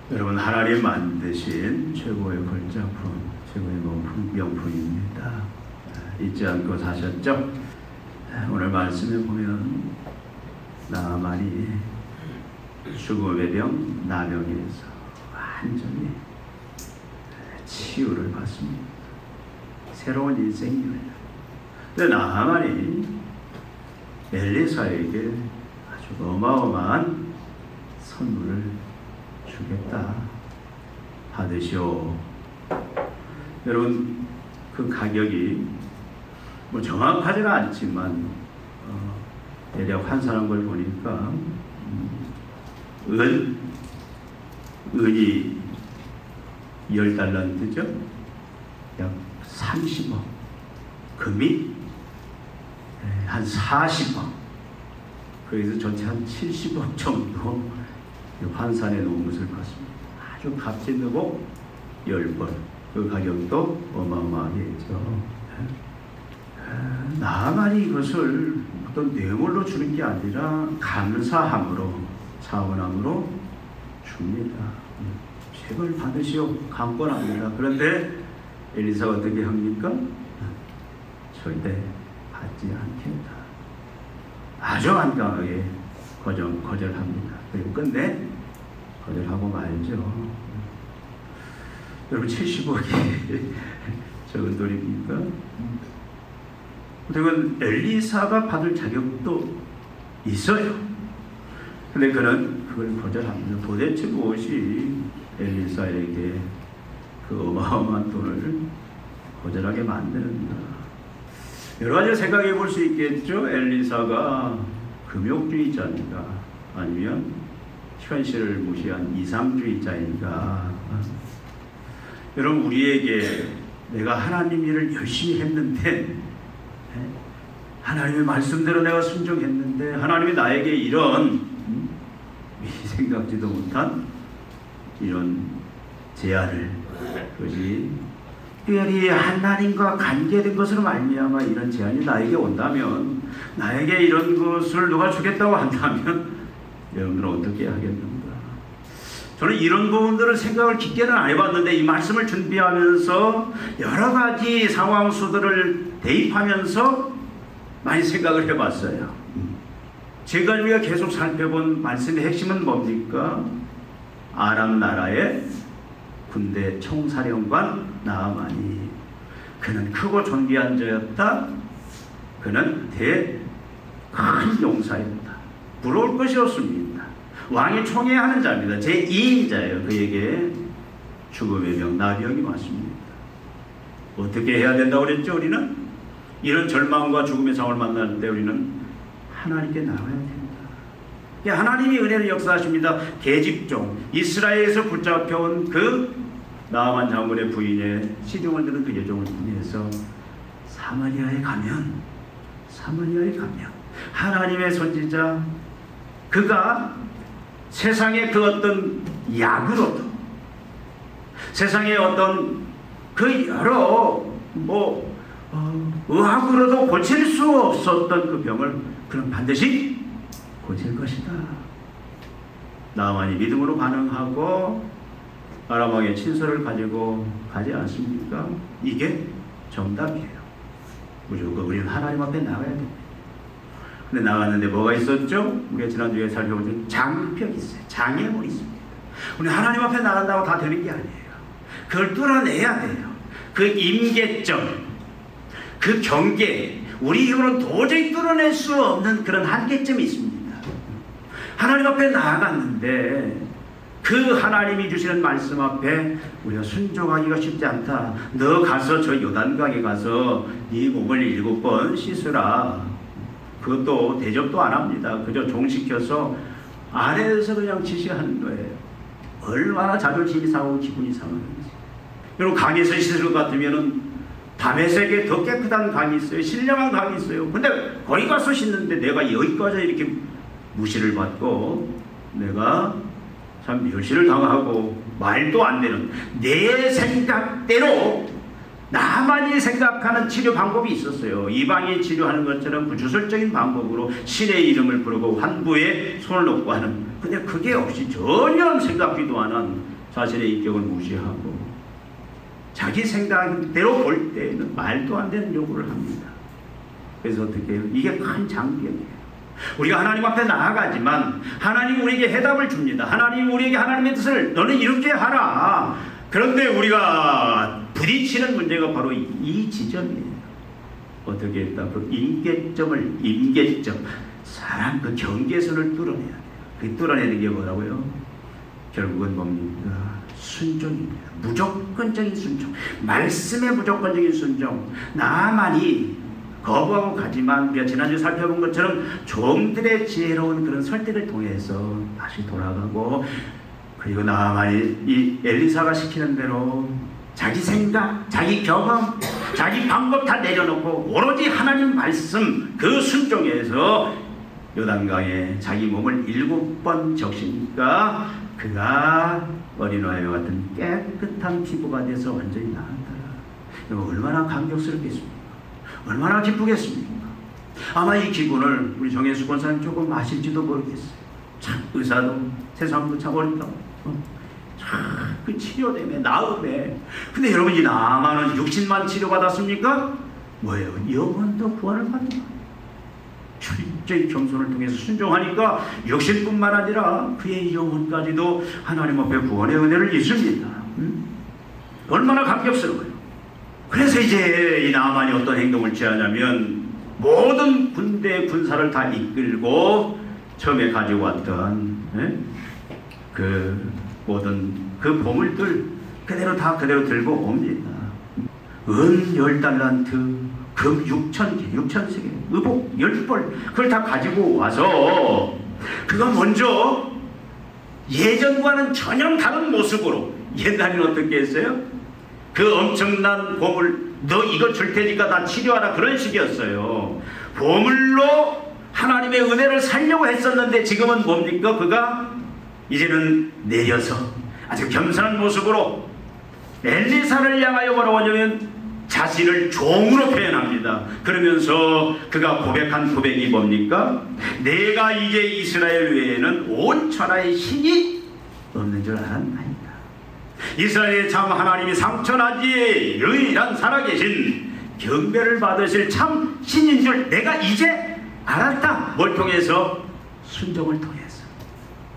여러분, 하나님 만드신 최고의 걸작품, 최고의 명품입니다. 잊지 않고 사셨죠? 오늘 말씀에 보면 나만이 죽음의 병 나병에서 완전히 치유를 받습니다. 새로운 인생이 열려요. 근데 나만이 엘리사에게 아주 어마어마한 선물을 주겠다. 받으시오. 여러분, 그 가격이 뭐 정확하지는 않지만 대략 환산한 걸 보니까 은이 10달란트죠? 약 30억. 금이 한 40억. 그래서 전체 한 70억 정도 환산해 놓은 것을 봤습니다. 아주 값진고 10번. 그 가격도 어마어마하겠죠. 나만이 이것을 어떤 뇌물로 주는 게 아니라 감사함으로, 차원함으로 줍니다. 책을 받으시오. 강권합니다. 그런데 엘리사가 어떻게 합니까? 절대 받지 않겠다. 아주 완강하게 거절합니다. 그리고 끝내 거절하고 말죠. 여러분, 70억이 적은 돈입니까? 그리고 엘리사가 받을 자격도 있어요. 근데 그는 그걸 거절합니다. 도대체 무엇이 엘리사에게 그 어마어마한 돈을 거절하게 만드는가? 여러 가지 생각해 볼 수 있겠죠. 엘리사가 금욕주의자인가, 아니면 현실을 무시한 이상주의자인가. 여러분, 우리에게 내가 하나님 일을 열심히 했는데, 하나님의 말씀대로 내가 순종했는데 하나님이 나에게 이런 생각지도 못한 이런 제안을, 그것이 특별히 하나님과 관계된 것으로 말미암아 이런 제안이 나에게 온다면, 나에게 이런 것을 누가 주겠다고 한다면 여러분들은 어떻게 하겠는가? 저는 이런 부분들을 생각을 깊게는 안 해봤는데, 이 말씀을 준비하면서 여러 가지 상황수들을 대입하면서 많이 생각을 해봤어요. 지금까지 우리가 계속 살펴본 말씀의 핵심은 뭡니까? 아람 나라의 군대 총사령관 나아만이, 그는 크고 존귀한 자였다. 그는 큰 용사였다. 부러울 것이 없습니다. 왕이 총애하는 자입니다. 제2인자예요. 그에게 죽음의 병 나병이 왔습니다. 어떻게 해야 된다고 그랬죠? 우리는 이런 절망과 죽음의 상황을 만날 때 우리는 하나님께 나가야 됩니다. 하나님이 은혜를 역사하십니다. 계집종 이스라엘에서 붙잡혀온 그 나아만 장군의 부인의 시중을 드는 그 여종을 통해서 사마리아에 가면 하나님의 선지자, 그가 세상의 그 어떤 약으로도, 세상의 어떤 그 여러 의학으로도 고칠 수 없었던 그 병을 그는 반드시 고칠 것이다. 나아만이 믿음으로 반응하고 아람 왕의 친서를 가지고 가지 않습니까? 이게 정답이에요. 무조건 우리는 하나님 앞에 나가야 됩니다. 근데 나갔는데 뭐가 있었죠? 우리가 지난주에 살펴본 장벽이 있어요. 장애물이 있습니다. 우리 하나님 앞에 나간다고 다 되는 게 아니에요. 그걸 뚫어내야 돼요. 그 임계점, 그 경계, 우리 힘으로는 도저히 뚫어낼 수 없는 그런 한계점이 있습니다. 하나님 앞에 나아갔는데 그 하나님이 주시는 말씀 앞에 우리가 순종하기가 쉽지 않다. 너 가서 저 요단강에 가서 네 몸을 7번 씻으라. 그것도 대접도 안 합니다. 그저 종시켜서 아래에서 그냥 지시하는 거예요. 얼마나 자존심이 상하고 기분이 상하는지. 여러분, 강에서 씻을 것 같으면은 다메섹에 더 깨끗한 강이 있어요. 신령한 강이 있어요. 근데 거기 가서 씻는데 내가 여기까지 이렇게 무시를 받고, 내가 참 멸시를 당하고 말도 안 되는 내 생각대로 나만이 생각하는 치료 방법이 있었어요. 이방이 치료하는 것처럼 구주설적인 방법으로 신의 이름을 부르고 환부에 손을 놓고 하는, 근데 그게 없이 전혀 생각지도 않은 자신의 인격을 무시하고 자기 생각대로 볼 때에는 말도 안 되는 요구를 합니다. 그래서 어떻게 해요? 이게 큰 장벽이에요. 우리가 하나님 앞에 나아가지만 하나님 우리에게 해답을 줍니다. 하나님 우리에게 하나님의 뜻을 너는 이렇게 하라. 그런데 우리가 부딪히는 문제가 바로 이 지점이에요. 어떻게 했다? 그 임계점, 사람 그 경계선을 뚫어내야 돼요. 그 뚫어내는 게 뭐라고요? 결국은 뭡니까? 순종입니다. 무조건적인 순종. 말씀의 무조건적인 순종. 나만이 거부하고 가지만 우리가 지난주 살펴본 것처럼 종들의 지혜로운 그런 설득을 통해서 다시 돌아가고, 그리고 나만이 이 엘리사가 시키는 대로 자기 생각, 자기 경험, 자기 방법 다 내려놓고 오로지 하나님 말씀 그 순종에서 요단강에 자기 몸을 7번 적시니까 그가 어린아이와 같은 깨끗한 피부가 돼서 완전히 나았더라. 얼마나 감격스럽겠습니까? 얼마나 기쁘겠습니까? 아마 이 기분을 우리 정혜수 권사님 조금 아실지도 모르겠어요. 참 의사도 세상도 참 어렵다. 그 치료 때문에 나음에. 근데 여러분, 이 나만은 육신만 치료받았습니까? 뭐예요? 영혼도 구원을 받는 거예요. 철저히 겸손을 통해서 순종하니까 육신뿐만 아니라 그의 영혼까지도 하나님 앞에 구원의 은혜를 입습니다. 얼마나 감격스러워요. 그래서 이제 이 나만이 어떤 행동을 취하냐면 모든 군대 군사를 다 이끌고 처음에 가지고 왔던 그 모든 그 보물들 그대로 들고 옵니다. 은 10달란트, 금 6,000개, 의복 10벌, 그걸 다 가지고 와서 그가 먼저 예전과는 전혀 다른 모습으로, 옛날에는 어떻게 했어요? 그 엄청난 보물, 너 이거 줄 테니까 나 치료하라, 그런 식이었어요. 보물로 하나님의 은혜를 살려고 했었는데 지금은 뭡니까? 그가 이제는 내려서 아주 겸손한 모습으로 엘리사를 향하여 뭐라고 하냐면 자신을 종으로 표현합니다. 그러면서 그가 고백한 고백이 뭡니까? 내가 이제 이스라엘 외에는 온 천하의 신이 없는 줄 알았나이다. 이스라엘의 참 하나님이 상천하지에 유일한 살아계신 경배를 받으실 참 신인 줄 내가 이제 알았다. 뭘 통해서? 순종을 통해서.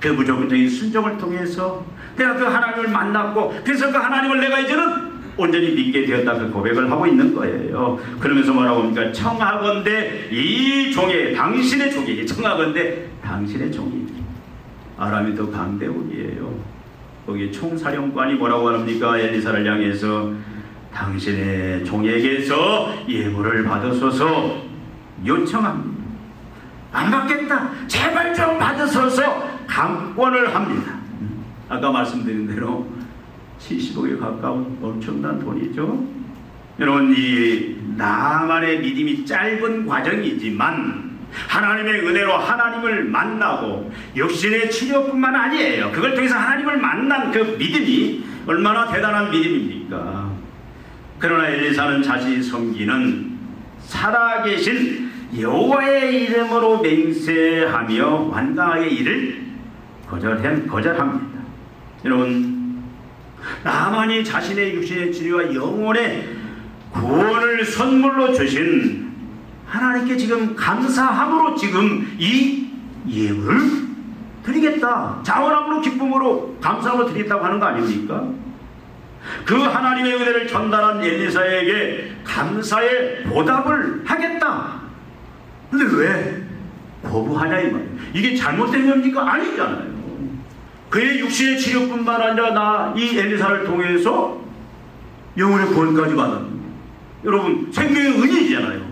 그 무조건적인 순종을 통해서 내가 그 하나님을 만났고, 그래서 그 하나님을 내가 이제는 온전히 믿게 되었다, 그 고백을 하고 있는 거예요. 그러면서 뭐라고 합니까? 청하건대 이 종의, 당신의 종이, 청하건대 당신의 종이. 아람이도 강대국이에요. 거기 총사령관이 뭐라고 합니까? 엘리사를 향해서 당신의 종에게서 예물을 받으소서 요청합니다. 안 받겠다, 제발 좀 받으소서 강권을 합니다. 아까 말씀드린 대로 70억에 가까운 엄청난 돈이죠. 여러분, 이 나만의 믿음이 짧은 과정이지만 하나님의 은혜로 하나님을 만나고 육신의 치료뿐만 아니에요. 그걸 통해서 하나님을 만난 그 믿음이 얼마나 대단한 믿음입니까? 그러나 엘리사는 자신이 섬기는 살아계신 여호와의 이름으로 맹세하며 완강하게 이를 거절합니다. 여러분, 나만이 자신의 육신의 치료와 영혼의 구원을 선물로 주신 하나님께 지금 감사함으로 지금 이 예물을 드리겠다, 자원함으로 기쁨으로 감사함으로 드리겠다고 하는 거 아닙니까? 그 하나님의 은혜를 전달한 엘리사에게 감사의 보답을 하겠다. 근데 왜 거부하냐 이 말이에요. 이게 잘못된 겁니까? 아니잖아요. 그의 육신의 치료뿐만 아니라 이 엘리사를 통해서 영혼의 구원까지 받았습니다. 여러분, 생명의 은이잖아요.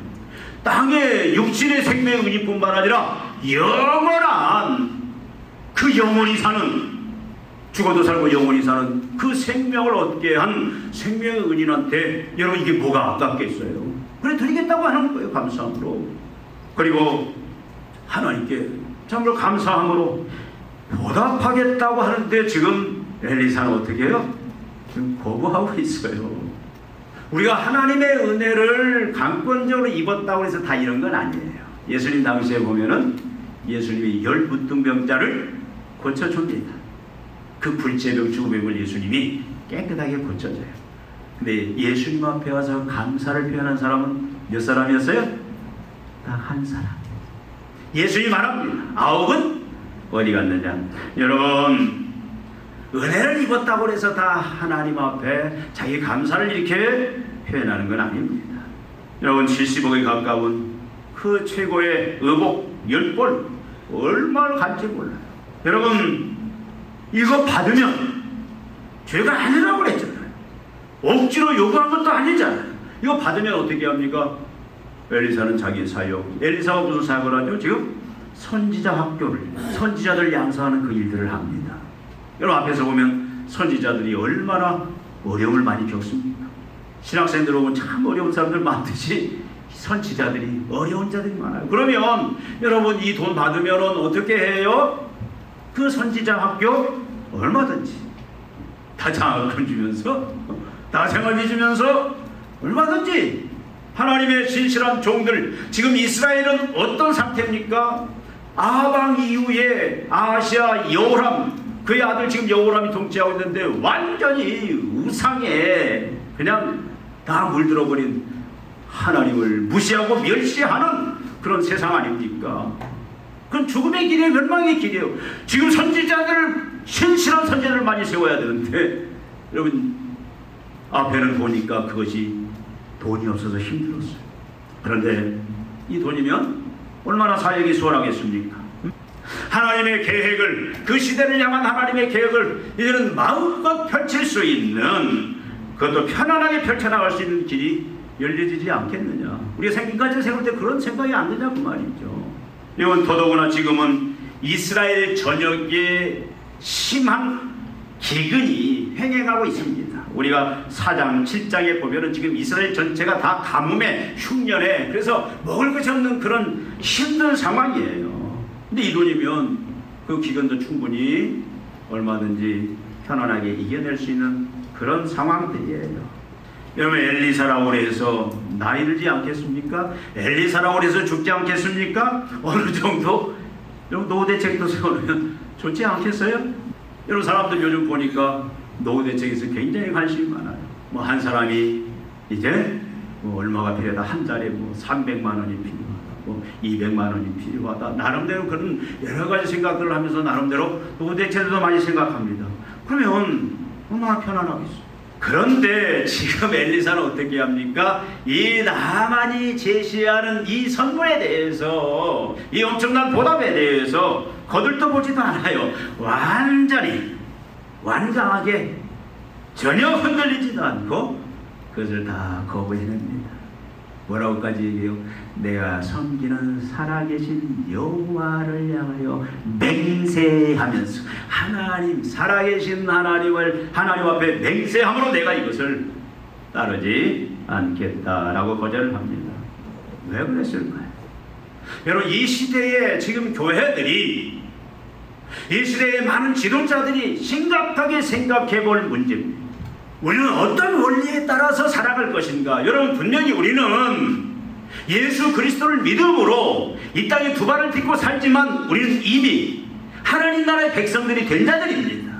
땅의 육신의 생명의 은이뿐만 아니라 영원한 그 영원히 사는, 죽어도 살고 영원히 사는 그 생명을 얻게 한 생명의 은인한테 여러분 이게 뭐가 아깝겠어요? 그래 드리겠다고 하는 거예요. 감사함으로. 그리고 하나님께 참으로 감사함으로 보답하겠다고 하는데 지금 엘리사는 어떻게 해요? 지금 거부하고 있어요. 우리가 하나님의 은혜를 강권적으로 입었다고 해서 다 이런 건 아니에요. 예수님 당시에 보면은 예수님이 10 문둥병자를 고쳐줍니다. 그 불제병 죽음을 예수님이 깨끗하게 고쳐줘요. 근데 예수님 앞에 와서 감사를 표현한 사람은 몇 사람이었어요? 딱 한 사람. 예수님이 말합니다. 아홉은 어디 갔느냐? 여러분, 은혜를 입었다고 해서 다 하나님 앞에 자기 감사를 이렇게 표현하는 건 아닙니다. 여러분, 70억에 가까운 그 최고의 의복 10벌 얼마나 간지 몰라요. 여러분, 이거 받으면 죄가 아니라고 그랬잖아요. 억지로 요구한 것도 아니잖아요. 이거 받으면 어떻게 합니까? 엘리사는 자기 사역, 엘리사가 무슨 사역을 하죠? 지금 선지자 학교를, 선지자들 양성하는 그 일들을 합니다. 여러분, 앞에서 보면 선지자들이 얼마나 어려움을 많이 겪습니까? 신학생들 오면 참 어려운 사람들 많듯이 선지자들이 어려운 자들이 많아요. 그러면 여러분, 이 돈 받으면 어떻게 해요? 그 선지자 학교 얼마든지 다 장학금 주면서, 다 생활비 주면서 얼마든지 하나님의 신실한 종들, 지금 이스라엘은 어떤 상태입니까? 아방 이후에 아시아 여호람, 그의 아들 지금 여호람이 통치하고 있는데 완전히 우상에 그냥 다 물들어버린, 하나님을 무시하고 멸시하는 그런 세상 아닙니까? 그건 죽음의 길이에요. 멸망의 길이에요. 지금 선지자들, 신실한 선지자를 많이 세워야 되는데 여러분, 앞에는 보니까 그것이 돈이 없어서 힘들었어요. 그런데 이 돈이면 얼마나 사역이 수월하겠습니까? 하나님의 계획을, 그 시대를 향한 하나님의 계획을 이제는 마음껏 펼칠 수 있는, 그것도 편안하게 펼쳐나갈 수 있는 길이 열려지지 않겠느냐. 우리가 생각까지 세울 때 그런 생각이 안 드냐 그 말이죠. 이건 더더구나 지금은 이스라엘 전역에 심한 기근이 횡행하고 있습니다. 우리가 4장 7장에 보면은 지금 이스라엘 전체가 다 가뭄에 흉년에, 그래서 먹을 것이 없는 그런 힘든 상황이에요. 근데 이 돈이면 그 기근도 충분히 얼마든지 편안하게 이겨낼 수 있는 그런 상황들이에요. 여러분, 엘리사라고 해서 나이 들지 않겠습니까? 엘리사라고 해서 죽지 않겠습니까? 어느 정도 여러분, 노후 대책도 세워놓으면 좋지 않겠어요? 여러분, 사람들 요즘 보니까 노후 대책에서 굉장히 관심이 많아요. 뭐 한 사람이 이제 뭐 얼마가 필요하다, 한 달에 뭐 300만 원이 필요하다, 뭐 200만 원이 필요하다, 나름대로 그런 여러 가지 생각들을 하면서 나름대로 노후 대책도 많이 생각합니다. 그러면 얼마나 편안하겠어요. 그런데 지금 엘리사는 어떻게 합니까? 이 나만이 제시하는 이 선물에 대해서, 이 엄청난 보답에 대해서 거들떠보지도 않아요. 완전히 완강하게 전혀 흔들리지도 않고 그것을 다 거부해냅니다. 뭐라고까지 얘기해요? 내가 섬기는 살아계신 여호와를 향하여 맹세하면서, 하나님, 살아계신 하나님 앞에 맹세함으로 내가 이것을 따르지 않겠다라고 거절을 합니다. 왜 그랬을까요? 여러분, 이 시대에 지금 교회들이, 이 시대의 많은 지도자들이 심각하게 생각해 볼 문제입니다. 우리는 어떤 원리에 따라서 살아갈 것인가? 여러분, 분명히 우리는 예수 그리스도를 믿음으로 이 땅에 두 발을 딛고 살지만 우리는 이미 하나님 나라의 백성들이 된 자들입니다.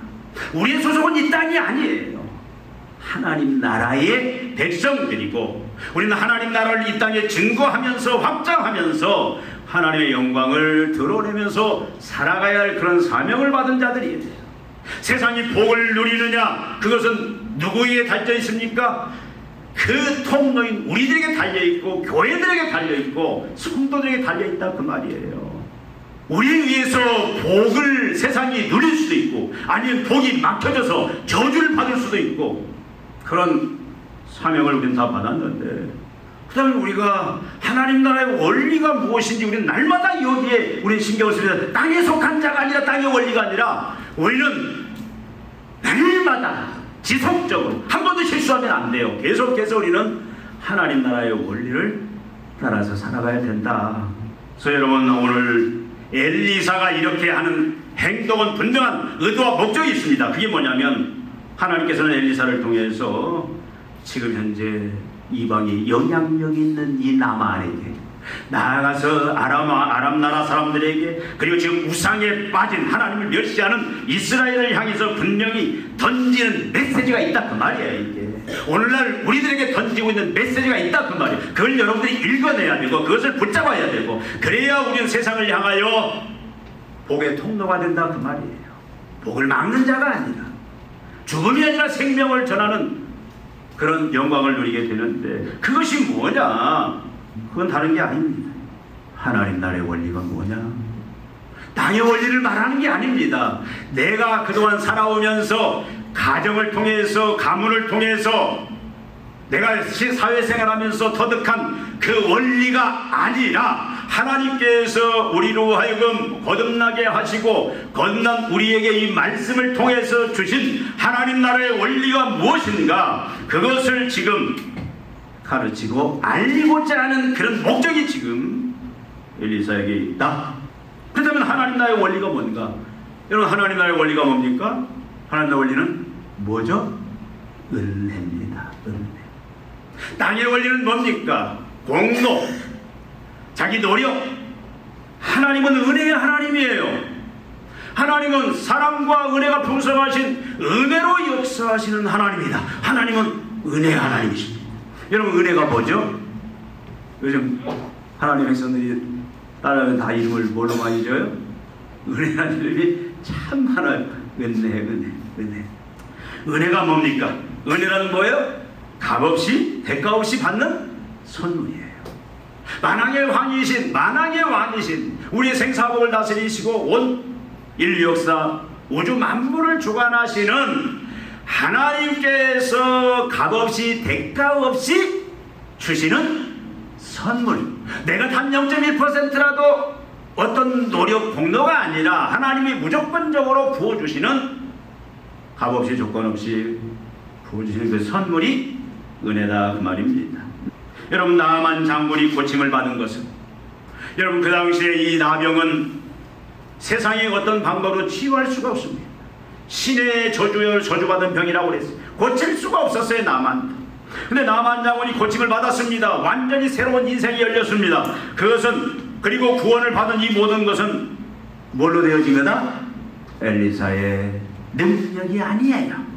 우리의 소속은 이 땅이 아니에요. 하나님 나라의 백성들이고, 우리는 하나님 나라를 이 땅에 증거하면서 확장하면서 하나님의 영광을 드러내면서 살아가야 할 그런 사명을 받은 자들이에요. 세상이 복을 누리느냐, 그것은 누구에게 달려 있습니까? 그 통로인 우리들에게 달려 있고, 교회들에게 달려 있고, 성도들에게 달려 있다 그 말이에요. 우리에 의해서 복을 세상이 누릴 수도 있고, 아니면 복이 막혀져서 저주를 받을 수도 있고, 그런 사명을 우리는 다 받았는데, 그 다음에 우리가 하나님 나라의 원리가 무엇인지 우리는 날마다 여기에 우리는 신경을 쓰면서, 땅에 속한 자가 아니라 땅의 원리가 아니라 우리는 날마다 지속적으로 한 번도 실수하면 안 돼요. 계속해서 우리는 하나님 나라의 원리를 따라서 살아가야 된다. 그래서 여러분, 오늘 엘리사가 이렇게 하는 행동은 분명한 의도와 목적이 있습니다. 그게 뭐냐면, 하나님께서는 엘리사를 통해서 지금 현재 이방이 영향력 있는 이 나만에게 나아가서 아람 나라 사람들에게, 그리고 지금 우상에 빠진 하나님을 멸시하는 이스라엘을 향해서 분명히 던지는 메시지가 있다 그 말이에요. 이게 오늘날 우리들에게 던지고 있는 메시지가 있다 그 말이에요. 그걸 여러분들이 읽어내야 되고 그것을 붙잡아야 되고, 그래야 우리는 세상을 향하여 복의 통로가 된다 그 말이에요. 복을 막는 자가 아니라 죽음이 아니라 생명을 전하는 그런 영광을 누리게 되는데, 그것이 뭐냐? 그건 다른 게 아닙니다. 하나님 나라의 원리가 뭐냐? 땅의 원리를 말하는 게 아닙니다. 내가 그동안 살아오면서 가정을 통해서, 가문을 통해서 내가 사회생활하면서 터득한 그 원리가 아니라, 하나님께서 우리로 하여금 거듭나게 하시고 거듭난 우리에게 이 말씀을 통해서 주신 하나님 나라의 원리가 무엇인가, 그것을 지금 가르치고 알리고자 하는 그런 목적이 지금 엘리사에게 있다. 그렇다면 하나님 나라의 원리가 뭔가? 여러분, 하나님 나라의 원리가 뭡니까? 하나님 나라의 원리는 뭐죠? 은혜입니다. 은혜. 땅의 원리는 뭡니까? 공로, 자기 노력. 하나님은 은혜의 하나님이에요. 하나님은 사랑과 은혜가 풍성하신 은혜로 역사하시는 하나님이다. 하나님은 은혜의 하나님이십니다. 여러분, 은혜가 뭐죠? 요즘 하나님 백성들이 따라하면 다 이름을 뭘로 많이 줘요? 은혜라는 이름이 참 많아요. 은혜. 은혜가 뭡니까? 은혜라는 뭐예요? 값없이, 대가 없이 받는 선물이에요. 만왕의 왕이신 우리의 생사복을 다스리시고 온 인류 역사 우주 만물을 주관하시는 하나님께서 값없이, 대가 없이 주시는 선물. 내가 단 0.1%라도 어떤 노력 공로가 아니라 하나님이 무조건적으로 부어주시는, 값없이 조건 없이 부어주시는 그 선물이 은혜다 그 말입니다. 여러분, 나만 장군이 고침을 받은 것은, 여러분 그 당시에 이 나병은 세상의 어떤 방법으로 치유할 수가 없습니다. 신의 저주받은 병이라고 그랬어요. 고칠 수가 없었어요, 나만. 근데 나만 장군이 고침을 받았습니다. 완전히 새로운 인생이 열렸습니다. 그것은, 그리고 구원을 받은 이 모든 것은 뭘로 되어진 거다? 엘리사의 능력이 아니에요.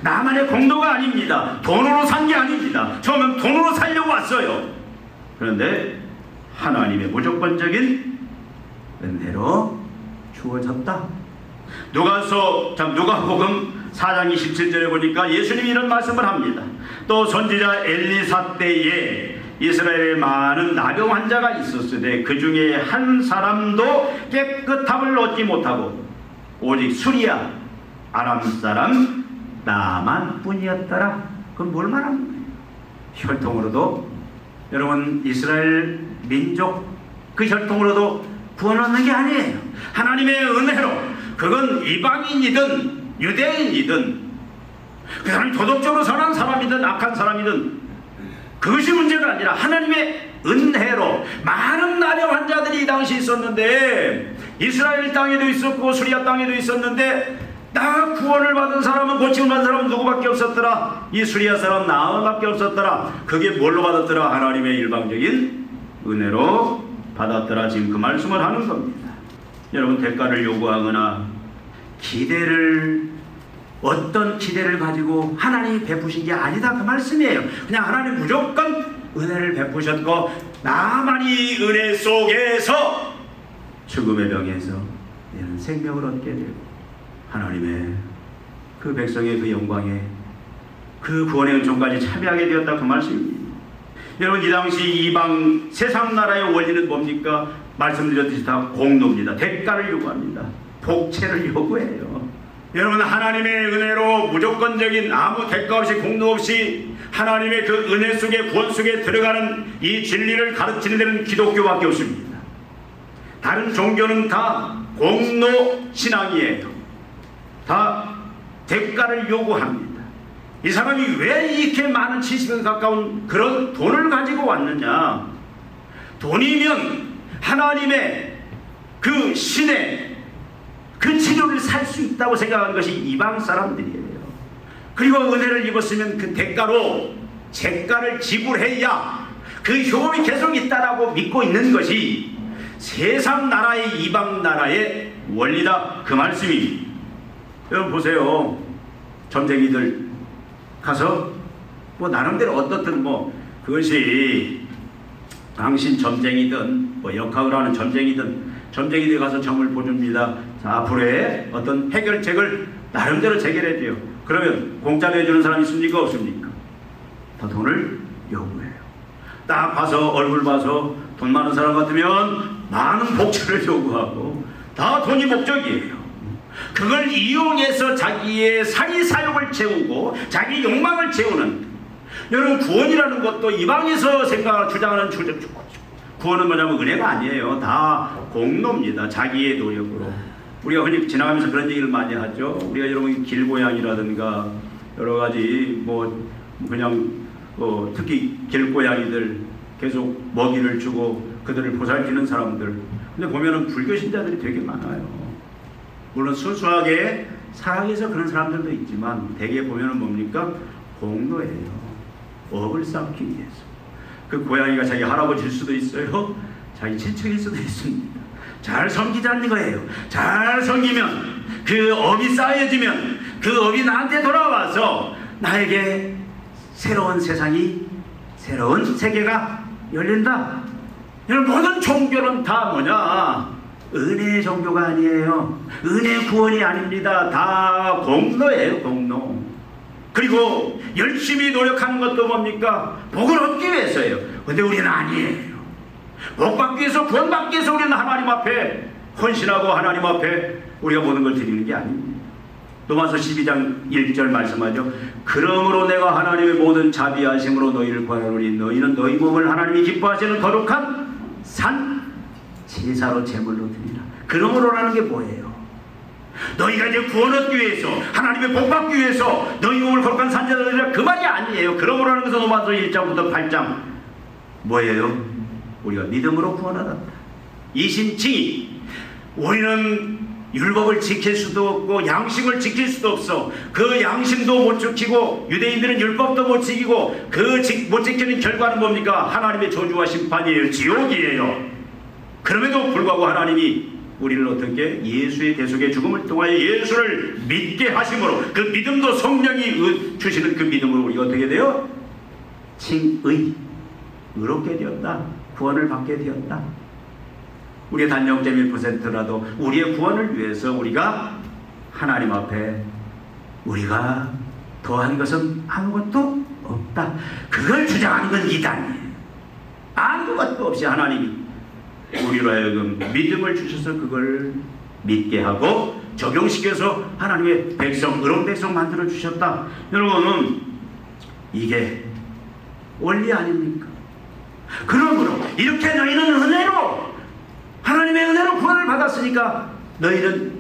나만의 공로가 아닙니다. 돈으로 산 게 아닙니다. 처음엔 돈으로 살려고 왔어요. 그런데 하나님의 무조건적인 은혜로 주어졌다. 누가복음 4장 27절에 보니까 예수님이 이런 말씀을 합니다. 또 선지자 엘리사 때에 이스라엘에 많은 나병 환자가 있었으되 그 중에 한 사람도 깨끗함을 얻지 못하고 오직 수리아 아람 사람 나만 뿐이었더라. 그건 뭘 말하는 거예요? 혈통으로도, 여러분 이스라엘 민족 그 혈통으로도 구원 얻는 게 아니에요. 하나님의 은혜로, 그건 이방인이든 유대인이든 그 사람이 도덕적으로 선한 사람이든 악한 사람이든 그것이 문제가 아니라 하나님의 은혜로. 많은 나병 환자들이 이 당시 있었는데, 이스라엘 땅에도 있었고 수리아 땅에도 있었는데, 나 구원을 받은 사람은, 고침을 받은 사람은 누구밖에 없었더라? 이 수리아 사람 나만밖에 없었더라. 그게 뭘로 받았더라? 하나님의 일방적인 은혜로 받았더라. 지금 그 말씀을 하는 겁니다. 여러분, 대가를 요구하거나 어떤 기대를 가지고 하나님이 베푸신 게 아니다 그 말씀이에요. 그냥 하나님 무조건 은혜를 베푸셨고, 나만이 은혜 속에서 죽음의 병에서 이런 생명을 얻게 되고 하나님의 그 백성의 그 영광에, 그 구원의 은총까지 참여하게 되었다 그 말씀입니다. 여러분, 이 당시 이방 세상 나라의 원리는 뭡니까? 말씀드렸듯이 다 공로입니다. 대가를 요구합니다. 복채를 요구해요. 여러분, 하나님의 은혜로 무조건적인 아무 대가 없이, 공로 없이 하나님의 그 은혜 속에, 구원 속에 들어가는 이 진리를 가르치는 데는 기독교밖에 없습니다. 다른 종교는 다 공로 신앙이에요. 다 대가를 요구합니다. 이 사람이 왜 이렇게 많은 70에 가까운 그런 돈을 가지고 왔느냐? 돈이면 하나님의 그 신의 그 치료를 살 수 있다고 생각하는 것이 이방 사람들이에요. 그리고 은혜를 입었으면 그 대가로 재가를 지불해야 그 효험이 계속 있다라고 믿고 있는 것이 세상 나라의 이방 나라의 원리다, 그 말씀입니다. 여러분 보세요. 점쟁이들 가서 뭐 나름대로 어떻든 뭐 그것이 당신 점쟁이든 뭐 역학을 하는 점쟁이들 가서 점을 보줍니다. 자, 앞으로의 어떤 해결책을 나름대로 제결해 줘요. 그러면 공짜로 해주는 사람이 있습니까? 없습니까? 다 돈을 요구해요. 딱 봐서 얼굴 봐서 돈 많은 사람 같으면 많은 복지를 요구하고 다 돈이 목적이에요. 그걸 이용해서 자기의 사이사욕을 채우고 자기 욕망을 채우는, 여러분 구원이라는 것도 이방에서 주장하는 구원은 뭐냐면 은혜가 아니에요. 다 공로입니다. 자기의 노력으로. 우리가 흔히 지나가면서 그런 얘기를 많이 하죠. 우리가 여러분 길고양이라든가 여러 가지 뭐 그냥 특히 길고양이들 계속 먹이를 주고 그들을 보살피는 사람들, 근데 보면은 불교 신자들이 되게 많아요. 물론 순수하게 사랑해서 그런 사람들도 있지만 대개 보면은 뭡니까? 공로예요. 업을 쌓기 위해서. 그 고양이가 자기 할아버지일 수도 있어요. 자기 친척일 수도 있습니다. 잘 섬기자는 거예요. 잘 섬기면 그 업이 쌓여지면 그 업이 나한테 돌아와서 나에게 새로운 세상이, 새로운 세계가 열린다. 여러분 모든 종교는 다 뭐냐? 은혜의 종교가 아니에요. 은혜 구원이 아닙니다. 다 공로예요. 공로. 그리고 열심히 노력하는 것도 뭡니까? 복을 얻기 위해서예요. 근데 우리는 아니에요. 복 받기 위해서, 구원 받기 위해서 우리는 하나님 앞에 헌신하고 하나님 앞에 우리가 모든 걸 드리는 게 아닙니다. 로마서 12장 1절 말씀하죠. 그러므로 내가 하나님의 모든 자비하심으로 너희를 구하노니 너희는 너희 몸을 하나님이 기뻐하시는 거룩한 산 제사로 제물로 드리라. 그러므로라는 게 뭐예요? 너희가 이제 구원 얻기 위해서, 하나님의 복 받기 위해서 너희 몸을 거룩한 산 제사로 드리라, 그 말이 아니에요. 그러므로라는 것은 로마서 1장부터 8장 뭐예요? 우리가 믿음으로 구원받았다. 이신칭의. 우리는 율법을 지킬 수도 없고 양심을 지킬 수도 없어. 그 양심도 못 지키고 유대인들은 율법도 못 지키고 그 못 지키는 결과는 뭡니까? 하나님의 저주와 심판이에요. 지옥이에요. 그럼에도 불구하고 하나님이 우리를 어떻게 예수의 대속의 죽음을 통하여 예수를 믿게 하심으로, 그 믿음도 성령이 주시는 그 믿음으로 우리가 어떻게 돼요? 칭의, 의롭게 되었다. 구원을 받게 되었다. 우리의 단 0.1%라도 우리의 구원을 위해서 우리가 하나님 앞에 우리가 더한 것은 아무것도 없다. 그걸 주장하는 건 이단이에요. 아무것도 없이 하나님이 우리로 하여금 믿음을 주셔서 그걸 믿게 하고 적용시켜서 하나님의 백성, 의로운 백성 만들어 주셨다. 여러분은 이게 원리 아닙니까? 그러므로 이렇게 너희는 은혜로, 하나님의 은혜로 구원을 받았으니까 너희는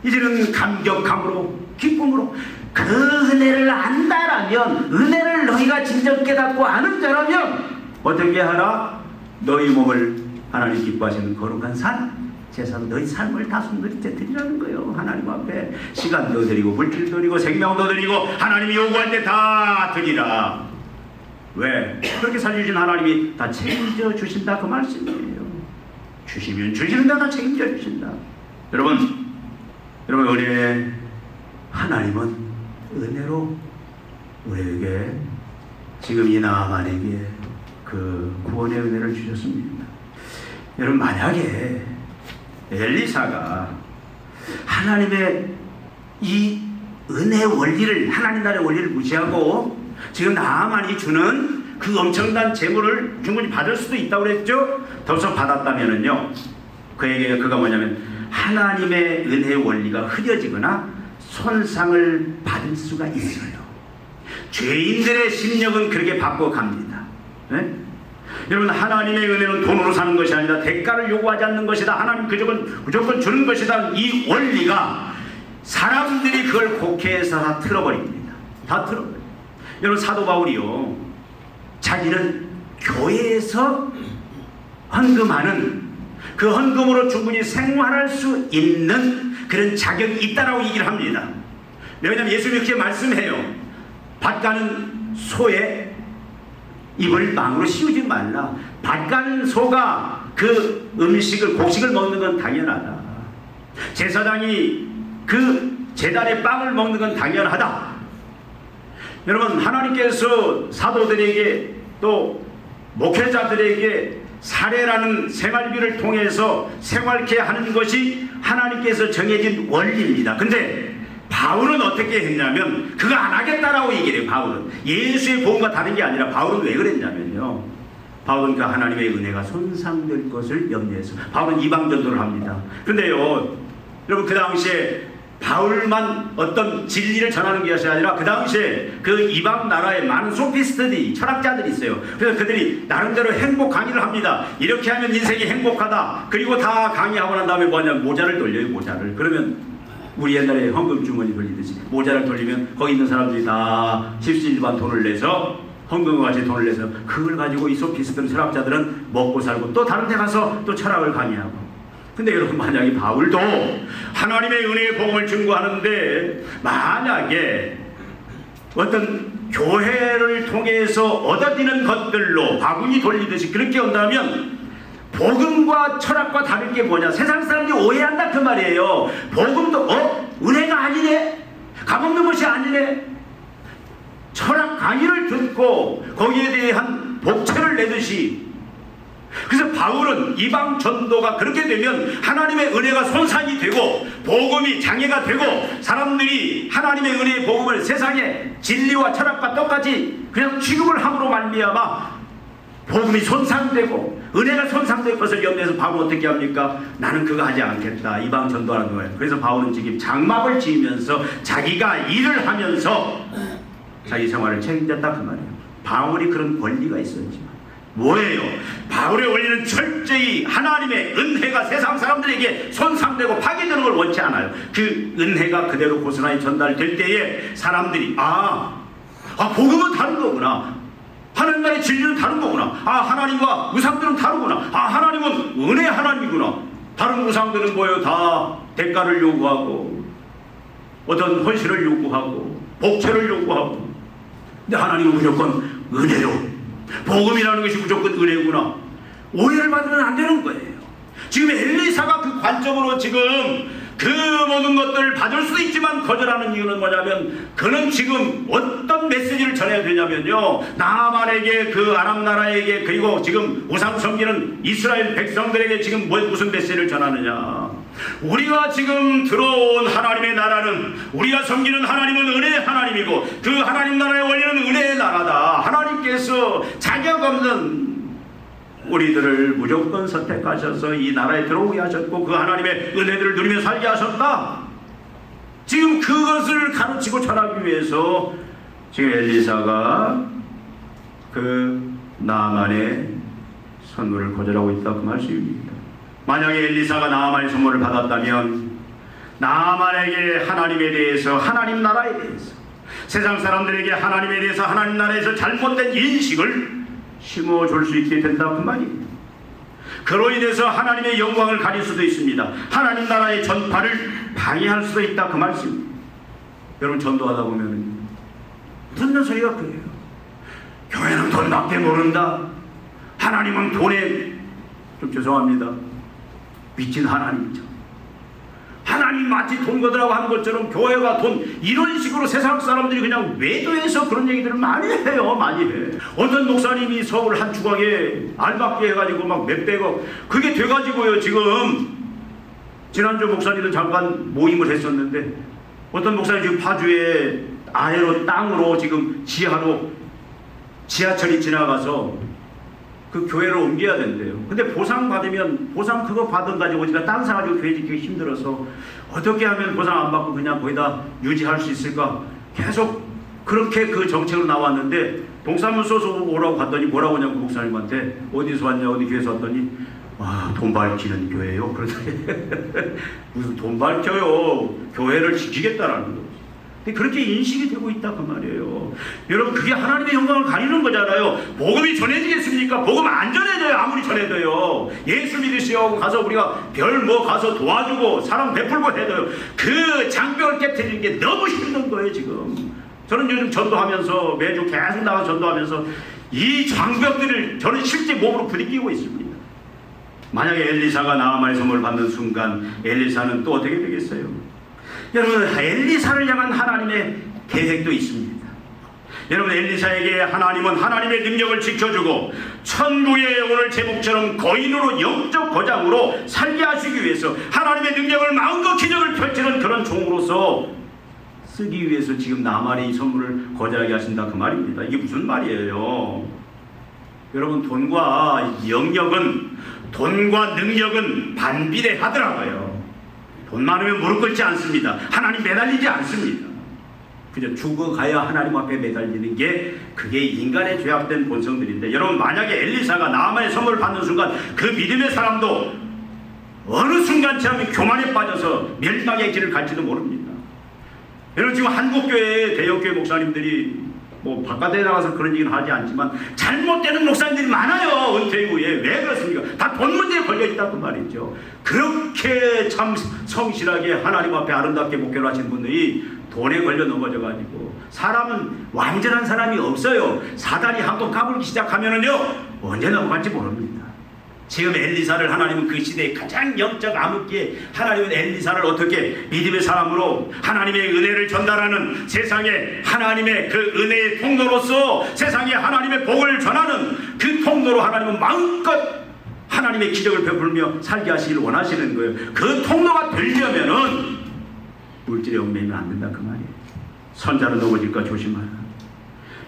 이제는 감격함으로, 기쁨으로 그 은혜를 안다라면, 은혜를 너희가 진정 깨닫고 아는 자라면 어떻게 하라? 너희 몸을 하나님 기뻐하시는 거룩한 산 제사로 너희 삶을 다 손들이 드리라는 거예요. 하나님 앞에 시간도 드리고 물질도 드리고 생명도 드리고 하나님이 요구할 때 다 드리라. 왜? 그렇게 살려주신 하나님이 다 책임져 주신다, 그 말씀이에요. 주시면 주시는 데 다 책임져 주신다. 여러분 은혜, 하나님은 은혜로 우리에게 지금 이 나아만에게 그 구원의 은혜를 주셨습니다. 여러분 만약에 엘리사가 하나님의 이 은혜 원리를, 하나님 나라의 원리를 무시하고 지금 나아만이 주는 그 엄청난 재물을 충분히 받을 수도 있다고 그랬죠. 더서 받았다면은요, 그에게 그가 뭐냐면 하나님의 은혜 원리가 흐려지거나 손상을 받을 수가 있어요. 죄인들의 심령은 그렇게 바꿔갑니다. 네? 여러분 하나님의 은혜는 돈으로 사는 것이 아니라 대가를 요구하지 않는 것이다. 하나님 무조건 주는 것이다. 이 원리가 사람들이 그걸 곡해해서 다 틀어버립니다. 다 틀어버려요. 여러분 사도 바울이요, 자기는 교회에서 헌금하는 그 헌금으로 충분히 생활할 수 있는 그런 자격이 있다라고 얘기를 합니다. 왜냐하면 예수님이 그렇게 말씀해요. 밭 가는 소의 입을 망으로 씌우지 말라. 밭간소가 그 음식을 곡식을 먹는 건 당연하다. 제사장이 그 제단의 빵을 먹는 건 당연하다. 여러분, 하나님께서 사도들에게 또 목회자들에게 사례라는 생활비를 통해서 생활케 하는 것이 하나님께서 정해진 원리입니다. 근데 바울은 어떻게 했냐면 그거 안 하겠다라고 얘기를 해요. 바울은 예수의 복음과 다른 게 아니라 바울은 왜 그랬냐면요, 바울은 그 하나님의 은혜가 손상될 것을 염려해서 바울은 이방 전도를 합니다. 근데요 여러분, 그 당시에 바울만 어떤 진리를 전하는 것이 아니라 그 당시에 그 이방 나라에 많은 소피스트들이, 철학자들이 있어요. 그래서 그들이 나름대로 행복 강의를 합니다. 이렇게 하면 인생이 행복하다. 그리고 다 강의하고 난 다음에 뭐냐면 모자를 돌려요. 모자를. 그러면 우리 옛날에 헌금 주머니 돌리듯이 모자를 돌리면 거기 있는 사람들이 다 십시일반 돈을 내서 헌금과 같이 돈을 내서 그걸 가지고 이 소피스트 철학자들은 먹고 살고 또 다른 데 가서 또 철학을 강의하고. 근데 여러분, 만약에 바울도 하나님의 은혜의 복음을 증거하는데 만약에 어떤 교회를 통해서 얻어지는 것들로 바구니 돌리듯이 그렇게 온다면 복음과 철학과 다른 게 뭐냐? 세상 사람들이 오해한다 그 말이에요. 복음도 은혜가 아니네? 값없는 것이 아니네? 철학 강의를 듣고 거기에 대한 복채를 내듯이. 그래서 바울은 이방 전도가 그렇게 되면 하나님의 은혜가 손상이 되고 복음이 장애가 되고 사람들이 하나님의 은혜의 복음을 세상의 진리와 철학과 똑같이 그냥 취급을 함으로 말미암아 복음이 손상되고 은혜가 손상될 것을 염려해서 바울은 어떻게 합니까? 나는 그거 하지 않겠다. 이방 전도하는 거예요. 그래서 바울은 지금 장막을 지으면서 자기가 일을 하면서 자기 생활을 책임졌다 그 말이에요. 바울이 그런 권리가 있었지만 뭐예요? 바울의 원리는 철저히 하나님의 은혜가 세상 사람들에게 손상되고 파괴되는 걸 원치 않아요. 그 은혜가 그대로 고스란히 전달될 때에 사람들이 복음은 다른 거구나. 하나님 나라의 진리는 다른 거구나. 하나님과 우상들은 다르구나. 하나님은 은혜 하나님이구나. 다른 우상들은 뭐예요? 다 대가를 요구하고 어떤 헌신을 요구하고 복채를 요구하고. 근데 하나님은 무조건 은혜로, 복음이라는 것이 무조건 은혜구나. 오해를 받으면 안 되는 거예요. 지금 엘리사가 그 관점으로 지금 그 모든 것들을 받을 수도 있지만 거절하는 이유는 뭐냐면 그는 지금 어떤 메시지를 전해야 되냐면요, 나만에게 그 아람 나라에게 그리고 지금 우상 섬기는 이스라엘 백성들에게 지금 무슨 메시지를 전하느냐. 우리가 지금 들어온 하나님의 나라는, 우리가 섬기는 하나님은 은혜의 하나님이고 그 하나님 나라의 원리는 은혜의 나라다. 하나님께서 자격 없는 우리들을 무조건 선택하셔서 이 나라에 들어오게 하셨고 그 하나님의 은혜들을 누리며 살게 하셨다. 지금 그것을 가르치고 전하기 위해서 지금 엘리사가 그 나아만의 선물을 거절하고 있다 그 말씀입니다. 만약에 엘리사가 나아만의 선물을 받았다면 나아만에게 하나님에 대해서, 하나님 나라에 대해서, 세상 사람들에게 하나님에 대해서, 하나님 나라에서 잘못된 인식을 심어줄 수 있게 된다 그 말입니다. 그로 인해서 하나님의 영광을 가릴 수도 있습니다. 하나님 나라의 전파를 방해할 수도 있다 그 말씀입니다. 여러분, 전도하다 보면 듣는 소리가 그래요. 교회는 돈밖에 모른다. 하나님은 돈에, 좀 죄송합니다, 미친 하나님이죠. 하나님 마치 돈 거더라고 하는 것처럼 교회가 돈, 이런 식으로 세상 사람들이 그냥 외도해서 그런 얘기들을 많이 해요. 많이 해. 어떤 목사님이 서울 한 주각에 알박기 해가지고 막 몇백억, 그게 돼가지고요, 지금 지난주 목사님들 잠깐 모임을 했었는데 어떤 목사님 지금 파주에 아래로 땅으로 지금 지하로 지하철이 지나가서 그 교회를 옮겨야 된대요. 근데 보상 받으면, 보상 그거 받은 가지고 우리가 땅 사가지고 교회 짓기 힘들어서 어떻게 하면 보상 안 받고 그냥 거기다 유지할 수 있을까? 계속 그렇게 그 정책으로 나왔는데 동사무소에서 오라고 갔더니 뭐라고 하냐고 목사님한테, 어디서 왔냐, 어디 교회에서 왔더니 돈 밝히는 교회요. 그러더니 무슨 돈 밝혀요. 교회를 지키겠다라는 거죠. 그렇게 인식이 되고 있다 그 말이에요. 여러분, 그게 하나님의 영광을 가리는 거잖아요. 복음이 전해지겠습니까? 복음 안 전해져요. 아무리 전해져요. 예수 믿으시오 가서 우리가 별 뭐 가서 도와주고 사랑 베풀고 해도요, 그 장벽을 깨트리는 게 너무 힘든 거예요 지금. 저는 요즘 전도하면서 매주 계속 나가서 전도하면서 이 장벽들을 저는 실제 몸으로 부딪히고 있습니다. 만약에 엘리사가 나아만의 선물을 받는 순간 엘리사는 또 어떻게 되겠어요? 여러분, 엘리사를 향한 하나님의 계획도 있습니다. 여러분, 엘리사에게 하나님은 하나님의 능력을 지켜주고 천국의 오늘 제목처럼 거인으로 영적 거장으로 살게 하시기 위해서 하나님의 능력을 마음껏 기적을 펼치는 그런 종으로서 쓰기 위해서 지금 나만의 이 선물을 거절하게 하신다, 그 말입니다. 이게 무슨 말이에요? 여러분, 돈과 능력은 반비례하더라고요. 돈 많으면 무릎 꿇지 않습니다. 하나님 매달리지 않습니다. 그저 죽어가야 하나님 앞에 매달리는 게 그게 인간의 죄악된 본성들인데, 여러분, 만약에 엘리사가 나아만의 선물을 받는 순간 그 믿음의 사람도 어느 순간처럼 교만에 빠져서 멸망의 길을 갈지도 모릅니다. 여러분, 지금 한국교회 대형교회 목사님들이 뭐 바깥에 나가서 그런 얘기는 하지 않지만 잘못되는 목사님들이 많아요. 은퇴 이후에. 왜 그렇습니까? 다 돈 문제에 걸려있다고 말이죠. 그렇게 참 성실하게 하나님 앞에 아름답게 목회를 하신 분들이 돈에 걸려 넘어져가지고, 사람은 완전한 사람이 없어요. 사단이 한번 까불기 시작하면은요 언제 넘어갈지 모릅니다. 지금 엘리사를 하나님은 그 시대에 가장 영적 암흑기에 하나님은 엘리사를 어떻게 믿음의 사람으로 하나님의 은혜를 전달하는, 세상에 하나님의 그 은혜의 통로로서 세상에 하나님의 복을 전하는 그 통로로 하나님은 마음껏 하나님의 기적을 베풀며 살게 하시기를 원하시는 거예요. 그 통로가 되려면은 물질에 얽매이면 안 된다, 그 말이에요. 선자는 넘어질까 조심하라.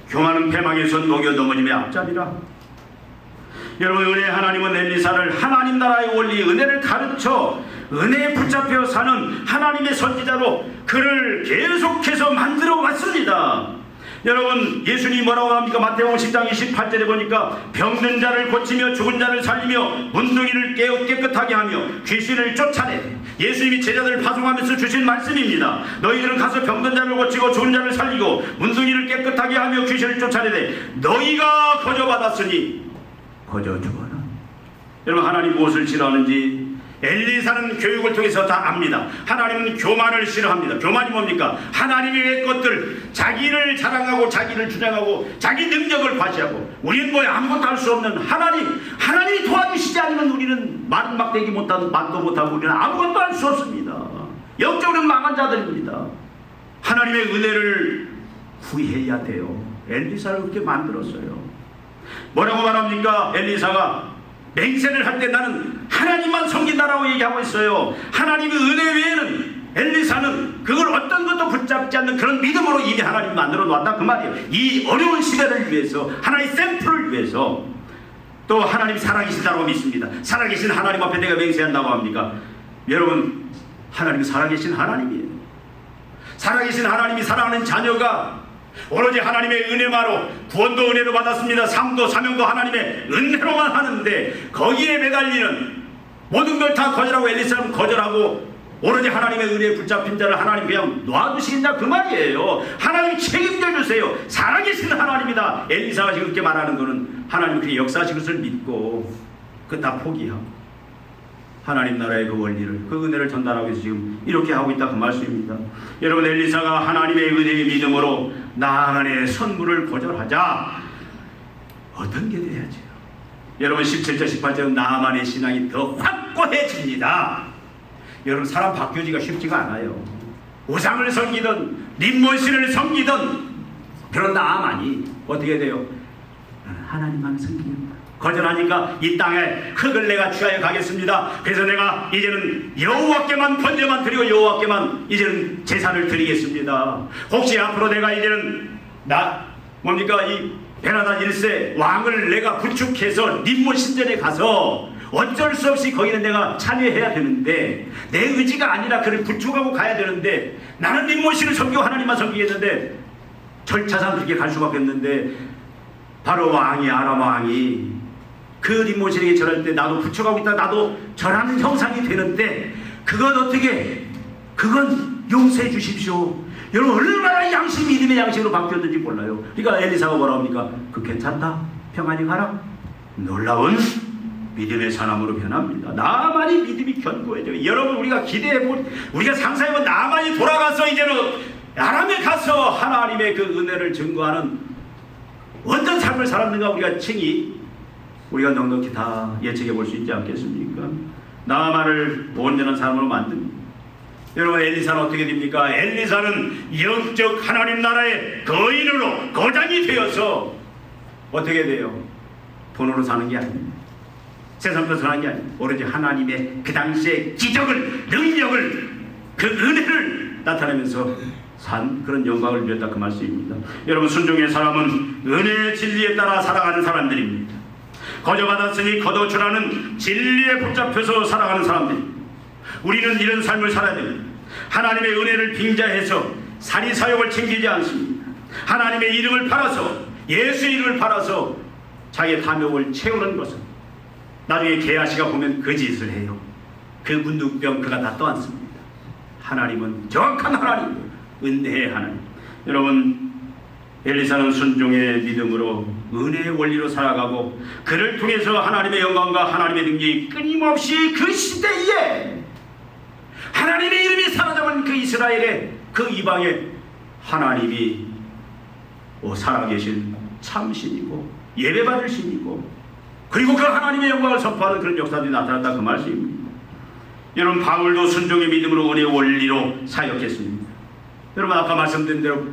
교만은 패망에서 녹여 넘어짐의 앞잡이라. 여러분, 은혜의 하나님은 엘리사를 하나님 나라의 원리, 은혜를 가르쳐 은혜에 붙잡혀 사는 하나님의 선지자로 그를 계속해서 만들어 왔습니다. 여러분, 예수님이 뭐라고 합니까? 마태복음 10장 28절에 보니까 병든 자를 고치며 죽은 자를 살리며 문둥이를 깨끗하게 하며 귀신을 쫓아내. 예수님이 제자들을 파송하면서 주신 말씀입니다. 너희들은 가서 병든 자를 고치고 죽은 자를 살리고 문둥이를 깨끗하게 하며 귀신을 쫓아내되 너희가 거저 받았으니 거저 주어라. 여러분, 하나님 무엇을 싫어하는지 엘리사는 교육을 통해서 다 압니다. 하나님은 교만을 싫어합니다. 교만이 뭡니까? 하나님의 것들, 자기를 자랑하고 자기를 주장하고 자기 능력을 과시하고, 우리는 뭐 아무것도 할 수 없는 하나님이 도와주시지 않으면 우리는 말은 막대기 못하고 말도 못하고 우리는 아무것도 할 수 없습니다. 영적으로 망한 자들입니다. 하나님의 은혜를 구해야 돼요. 엘리사를 그렇게 만들었어요. 뭐라고 말합니까? 엘리사가 맹세를 할 때 나는 하나님만 섬긴다라고 얘기하고 있어요. 하나님의 은혜 외에는 엘리사는 그걸 어떤 것도 붙잡지 않는 그런 믿음으로 이미 하나님 만들어 놓았다, 그 말이에요. 이 어려운 시대를 위해서, 하나님의 샘플을 위해서. 또 하나님 살아계신다고 믿습니다. 살아계신 하나님 앞에 내가 맹세한다고 합니까? 여러분, 하나님이 살아계신 하나님이에요. 살아계신 하나님이 사랑하는 자녀가 오로지 하나님의 은혜만으로 구원도 은혜로 받았습니다. 삶도 사명도 하나님의 은혜로만 하는데 거기에 매달리는 모든 걸 다 거절하고, 엘리사는 거절하고 오로지 하나님의 은혜에 붙잡힌 자를 하나님 그냥 놔두시겠냐, 그 말이에요. 하나님 책임져 주세요. 살아계신 하나님이다. 엘리사가 지금 그렇게 말하는 거는 하나님 그 역사하신 것을 믿고 그 다 포기하고 하나님 나라의 그 원리를, 그 은혜를 전달하기 위해서 지금 이렇게 하고 있다, 그 말씀입니다. 여러분, 엘리사가 하나님의 은혜의 믿음으로 나아만의 선물을 거절하자 어떤 게 돼야죠? 여러분, 17절 18절은 나아만의 신앙이 더 확고해집니다. 여러분, 사람 바뀌어지기가 쉽지가 않아요. 우상을 섬기든 림몬신을 섬기든 그런 나아만이 어떻게 돼요? 하나님만 섬깁니다. 거절하니까 이 땅에 흙을 내가 취하여 가겠습니다. 그래서 내가 이제는 여호와께만 번제만 드리고 여호와께만 이제는 제사를 드리겠습니다. 혹시 앞으로 내가 이제는 이 베나단 1세 왕을 내가 부축해서 림몬 신전에 가서 어쩔 수 없이 거기는 내가 참여해야 되는데, 내 의지가 아니라 그를 부축하고 가야 되는데, 나는 림몬신을 섬기고 하나님만 섬기겠는데 절차상 그렇게 갈 수밖에 없는데, 바로 왕이, 아람 왕이 그 림몬신에게 절할 때 나도 부축하고 있다, 나도 절하는 형상이 되는데, 그건 용서해 주십시오. 여러분, 얼마나 양심, 믿음의 양심으로 바뀌었는지 몰라요. 그러니까 엘리사가 뭐라 합니까? 그 괜찮다, 평안히 가라. 놀라운 믿음의 사람으로 변합니다. 나만이 믿음이 견고해져요. 여러분, 우리가 우리가 상상해본 나만이 돌아가서 이제는 아람에 가서 하나님의 그 은혜를 증거하는 어떤 삶을 살았는가 우리가 칭히 우리가 넉넉히 다 예측해 볼 수 있지 않겠습니까? 나아만을 온전한 사람으로 만듭니다. 여러분, 엘리사는 어떻게 됩니까? 엘리사는 영적 하나님 나라의 거인으로 거장이 되어서 어떻게 돼요? 돈으로 사는 게 아닙니다. 세상 것으로 사는 게 아닙니다. 오로지 하나님의 그 당시의 기적을, 능력을, 그 은혜를 나타내면서 산 그런 영광을 누렸다 그 말씀입니다. 여러분, 순종의 사람은 은혜의 진리에 따라 살아가는 사람들입니다. 거저 받았으니 거둬 주라는 진리에 붙잡혀서 살아가는 사람들입니다. 우리는 이런 삶을 살아야 됩니다. 하나님의 은혜를 빙자해서 사리사욕을 챙기지 않습니다. 하나님의 이름을 팔아서, 예수의 이름을 팔아서 자기의 탐욕을 채우는 것은 나중에 게하시가 보면 그 짓을 해요. 그 문둥병 그가 다 떠안습니다. 하나님은 정확한 하나님, 은혜의 하나님. 여러분, 엘리사는 순종의 믿음으로 은혜의 원리로 살아가고 그를 통해서 하나님의 영광과 하나님의 능력이 끊임없이 그 시대에 하나님의 이름이 사로잡은 그 이스라엘의 그 이방에 하나님이 살아계신 참신이고 예배받을 신이고 그리고 그 하나님의 영광을 선포하는 그런 역사들이 나타났다 그 말씀입니다. 여러분, 바울도 순종의 믿음으로 은혜의 원리로 사역했습니다. 여러분, 아까 말씀드린 대로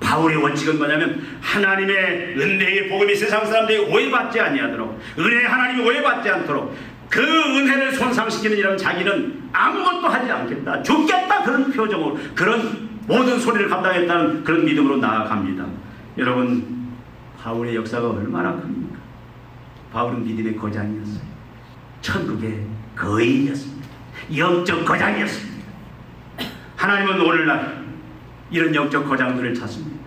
바울의 원칙은 뭐냐면 하나님의 은혜의 복음이 세상 사람들이 오해받지 아니하도록, 은혜의 하나님이 오해받지 않도록 그 은혜를 손상시키는 이라면 자기는 아무것도 하지 않겠다, 죽겠다, 그런 표정으로, 그런 모든 소리를 감당했다는 그런 믿음으로 나아갑니다. 여러분, 바울의 역사가 얼마나 큽니까? 바울은 믿음의 거장이었어요. 천국의 거인이었습니다. 영적 거장이었습니다. 하나님은 오늘날 이런 영적 거장들을 찾습니다.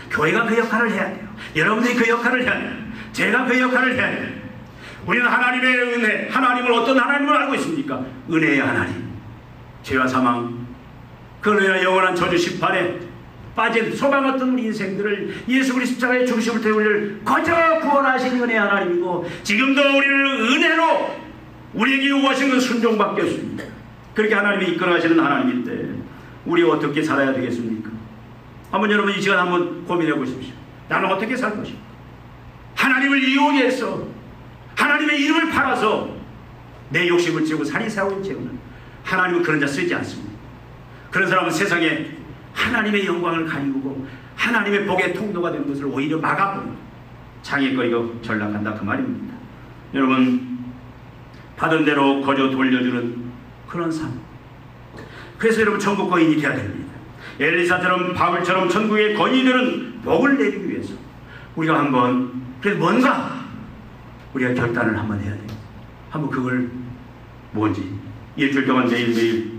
교회가 그 역할을 해야 돼요. 여러분들이 그 역할을 해야 돼요. 제가 그 역할을 해야 돼요. 우리는 하나님의 은혜, 하나님을 어떤 하나님을 알고 있습니까? 은혜의 하나님. 죄와 사망, 그러나 영원한 저주 심판에 빠진 소망 없던 우리 인생들을 예수 그리스도 십자가의 죽으심을 통해 우리를 거저 구원하신 은혜의 하나님이고, 지금도 우리를 은혜로 우리에게 요구하신 건 순종밖에 없습니다. 그렇게 하나님이 이끌어가시는 하나님인데 우리 어떻게 살아야 되겠습니까? 한번 여러분 이 시간 한번 고민해 보십시오. 나는 어떻게 살 것인가? 하나님을 이용해서 하나님의 이름을 팔아서 내 욕심을 채우고 사리사욕을 채우는 하나님은 그런 자 쓰지 않습니다. 그런 사람은 세상에 하나님의 영광을 가리우고 하나님의 복의 통로가 되는 것을 오히려 막아버립니다. 장애거리고 전락한다 그 말입니다. 여러분, 받은 대로 거저 돌려주는 그런 삶. 그래서 여러분 천국 거인이 되어야 됩니다. 엘리사처럼 바울처럼 천국의 거인들은 복을 내리기 위해서 우리가 한번 그래서 뭔가 우리가 결단을 한번 해야 돼요. 한번 그걸 뭔지 일주일 동안 매일매일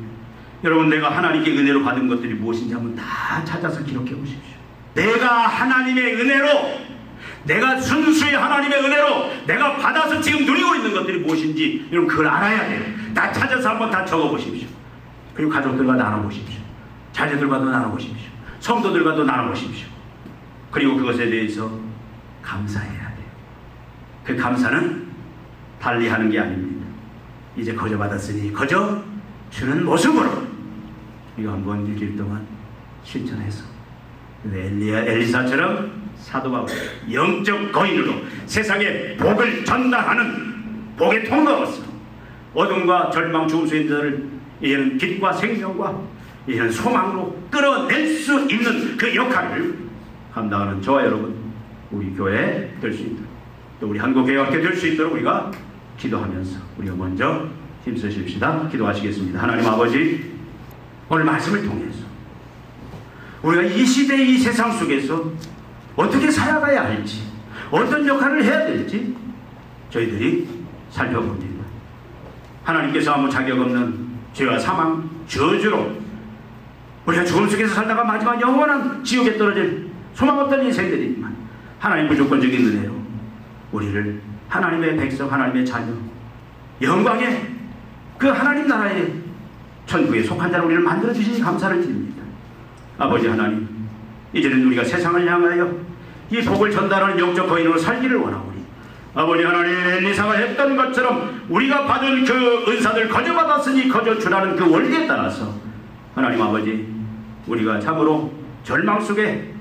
여러분 내가 하나님께 은혜로 받은 것들이 무엇인지 한번 다 찾아서 기록해 보십시오. 내가 하나님의 은혜로, 내가 순수히 하나님의 은혜로 내가 받아서 지금 누리고 있는 것들이 무엇인지 여러분 그걸 알아야 돼요. 다 찾아서 한번 다 적어 보십시오. 그리고 가족들과 나눠보십시오. 자녀들과도 나눠보십시오. 성도들과도 나눠보십시오. 그리고 그것에 대해서 감사해야 돼요. 그 감사는 달리 하는 게 아닙니다. 이제 거저 받았으니 거저 주는 모습으로 이거 한번 일주일 동안 실천해서 엘리사처럼 사도 바울 영적 거인으로 세상에 복을 전달하는 복의 통로로서 어둠과 절망 죽음 속에 있는 자를 이제는 빛과 생명과 이제는 소망으로 끌어낼 수 있는 그 역할을 감당하는 저와 여러분 우리 교회 될 수 있도록 또 우리 한국교회가 될 수 있도록 우리가 기도하면서 우리가 먼저 힘쓰십시다. 기도하시겠습니다. 하나님 아버지, 오늘 말씀을 통해서 우리가 이 시대 이 세상 속에서 어떻게 살아가야 할지, 어떤 역할을 해야 될지 저희들이 살펴봅니다. 하나님께서 아무 자격 없는 죄와 사망, 저주로 우리가 죽음 속에서 살다가 마지막 영원한 지옥에 떨어질 소망 없던 인생들이지만 하나님 무조건적인 은혜로 우리를 하나님의 백성, 하나님의 자녀, 영광의 그 하나님 나라의 천국에 속한 자로 우리를 만들어주시니 감사를 드립니다. 아버지 하나님, 이제는 우리가 세상을 향하여 이 복을 전달하는 영적 거인으로 살기를 원하오니 아버지 하나님, 엘리사가 했던 것처럼 우리가 받은 그 은사들 거저 받았으니 거저 주라는 그 원리에 따라서 하나님 아버지, 우리가 참으로 절망 속에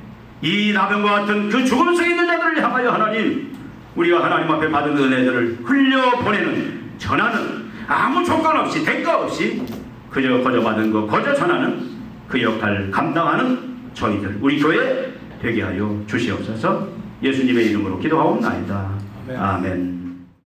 이 나병과 같은 그 죽음 속에 있는 자들을 향하여 하나님, 우리가 하나님 앞에 받은 은혜들을 흘려보내는, 전하는, 아무 조건 없이 대가 없이 그저 거저 받은 거 거저 전하는 그 역할을 감당하는 저희들, 우리 교회 되게 하여 주시옵소서. 예수님의 이름으로 기도하옵나이다. 아멘.